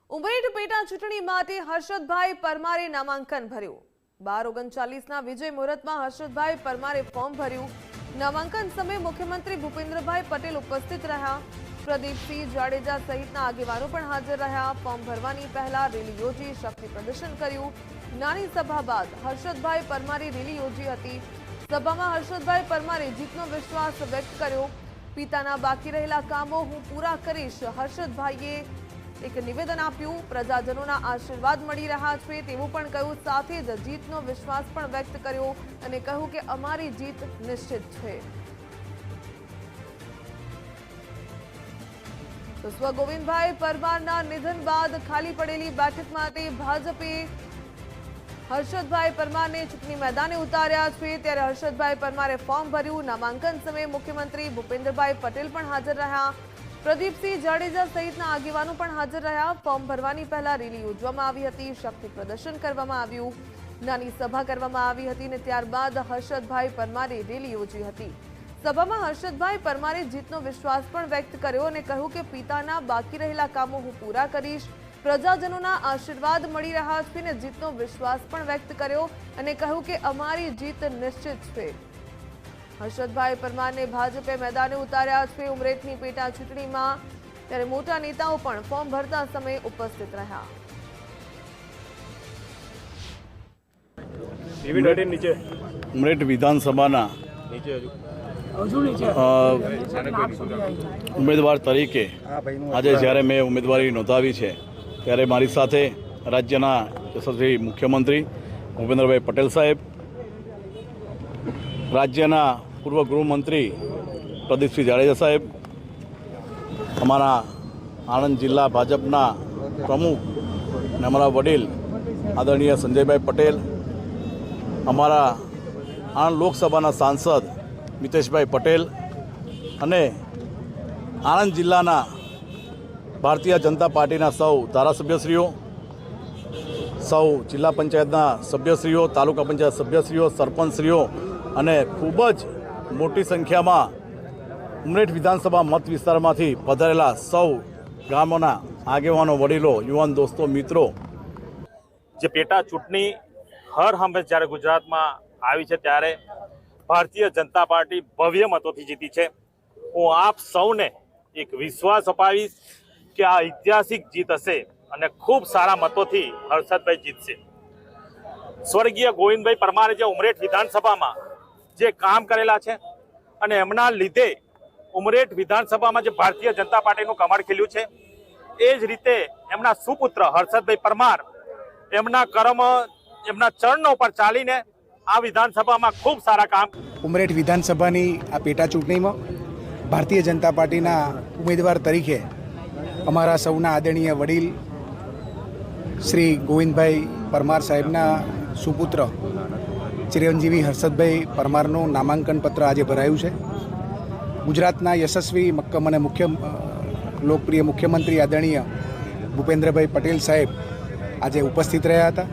ઉમરેઠ પેટા ચૂંટણી માટે હર્ષદભાઈ પરમારે નામાંકન ભર્યું। 12:39ના વિજય મુહૂર્તમાં હર્ષદભાઈ પરમારે ફોર્મ ભર્યું। નામાંકન સમયે મુખ્યમંત્રી ભૂપેન્દ્રભાઈ પટેલ ઉપસ્થિત રહ્યા। પ્રદીપસિંહ જાડેજા સહિતના આગેવાનો પણ હાજર રહ્યા। ફોર્મ ભરવાની પહેલા રેલી યોજી શક્તિ પ્રદર્શન કર્યું। નાની સભા બાદ હર્ષદભાઈ પરમારે રેલી યોજી હતી। સભામાં હર્ષદભાઈ પરમારે જીતનો વિશ્વાસ વ્યક્ત કર્યો। પિતાના બાકી રહેલા કામો હું પૂરા કરીશ। હર્ષદભાઈએ એક નિવેદન આપ્યું। પ્રજાજનોના આશીર્વાદ મળી રહ્યા છે તેવું પણ કહ્યું। સાથે જ જીતનો વિશ્વાસ પણ વ્યક્ત કર્યો અને કહ્યું કે અમારી જીત નિશ્ચિત છે। તો સ્વ ગોવિંદભાઈ પરમારના નિધન બાદ ખાલી પડેલી બેઠક માટે ભાજપે હર્ષદભાઈ પરમારને ચૂંટણી મેદાને ઉતાર્યા છે। ત્યારે હર્ષદભાઈ પરમારે ફોર્મ ભર્યું। નામાંકન સમયે મુખ્યમંત્રી ભૂપેન્દ્રભાઈ પટેલ પણ હાજર રહ્યા। પ્રદીપસિંહ જાડેજા સહિતના આગેવાનો પણ હાજર રહ્યા। ફોર્મ ભરવાની પહેલા રેલી યોજવામાં આવી હતી। શક્તિ પ્રદર્શન કરવામાં આવ્યું। નાની સભા કરવામાં આવી હતી અને ત્યારબાદ હર્ષદભાઈ પરમારે રેલી યોજી હતી। સભામાં હર્ષદભાઈ પરમારે જીતનો વિશ્વાસ પણ વ્યક્ત કર્યો અને કહ્યું કે પિતાના બાકી રહેલા કામો હું પૂરા કરીશ। પ્રજાજનોના આશીર્વાદ મળી રહ્યા છે અને જીતનો વિશ્વાસ પણ વ્યક્ત કર્યો અને કહ્યું કે અમારી જીત નિશ્ચિત છે। હર્ષદભાઈ પરમારને ભાજપે મેદાને ઉતાર્યા છે ઉમરેઠની પેટા ચૂંટણીમાં। ત્યારે મોટા નેતાઓ પણ ફોર્મ ભરતા સમયે ઉપસ્થિત રહ્યા। ઉમરેઠ વિધાનસભાના ઉમેદવાર તરીકે આજે જ્યારે મેં ઉમેદવારી નોંધાવી છે ત્યારે મારી સાથે રાજ્યના યશસ્વી મુખ્યમંત્રી ભૂપેન્દ્રભાઈ પટેલ સાહેબ, રાજ્યના પૂર્વ ગૃહમંત્રી પ્રદીપસિંહ જાડેજા સાહેબ, અમારા આણંદ જિલ્લા ભાજપના પ્રમુખ અને અમારા વડીલ આદરણીય સંજયભાઈ પટેલ, અમારા આણંદ લોકસભાના સાંસદ મિતેશભાઈ પટેલ અને આણંદ જિલ્લાના ભારતીય જનતા પાર્ટીના સૌ ધારાસભ્યશ્રીઓ, સૌ જિલ્લા પંચાયતના સભ્યશ્રીઓ, તાલુકા પંચાયત સભ્યશ્રીઓ, સરપંચશ્રીઓ અને ખૂબ જ મોટી સંખ્યામાં ઉમરેઠ વિધાનસભા મત વિસ્તારમાંથી પધારેલા સૌ ગામોના આગેવાનો, વડીલો, યુવાન દોસ્તો, મિત્રો, જે પેટા ચૂંટણી હર હંમેશ જ્યારે ગુજરાતમાં આવી છે ત્યારે ભારતીય જનતા પાર્ટી ભવ્ય મતોથી જીતી છે। હું આપ સૌને એક વિશ્વાસ અપાવીશ કે આ ઐતિહાસિક જીત હશે અને ખૂબ સારા મતોથી હર્ષદભાઈ જીતશે। સ્વર્ગીય ગોવિંદભાઈ પરમારે જે ઉમરેઠ વિધાનસભામાં જે કામ કરેલા છે અને એમના લીધે ઉમરેઠ વિધાનસભામાં જે ભારતીય જનતા પાર્ટીનું કમળ ખીલ્યું છે, એ જ રીતે એમના સુપુત્ર હર્ષદભાઈ પરમાર એમના કર્મ, એમના ચરણો પર ચાલીને આ વિધાનસભામાં ખૂબ સારા કામ। ઉમરેઠ વિધાનસભાની આ પેટા ચૂંટણીમાં ભારતીય જનતા પાર્ટીના ઉમેદવાર તરીકે અમારા સૌના આદરણીય વડીલ શ્રી ગોવિંદભાઈ પરમાર સાહેબના સુપુત્ર ચિરંજીવી હર્ષદભાઈ પરમારનું નામાંકન પત્ર આજે ભરાયું છે। ગુજરાતના યશસ્વી મક્કમ અને લોકપ્રિય મુખ્યમંત્રી આદરણીય ભૂપેન્દ્રભાઈ પટેલ સાહેબ આજે ઉપસ્થિત રહ્યા હતા।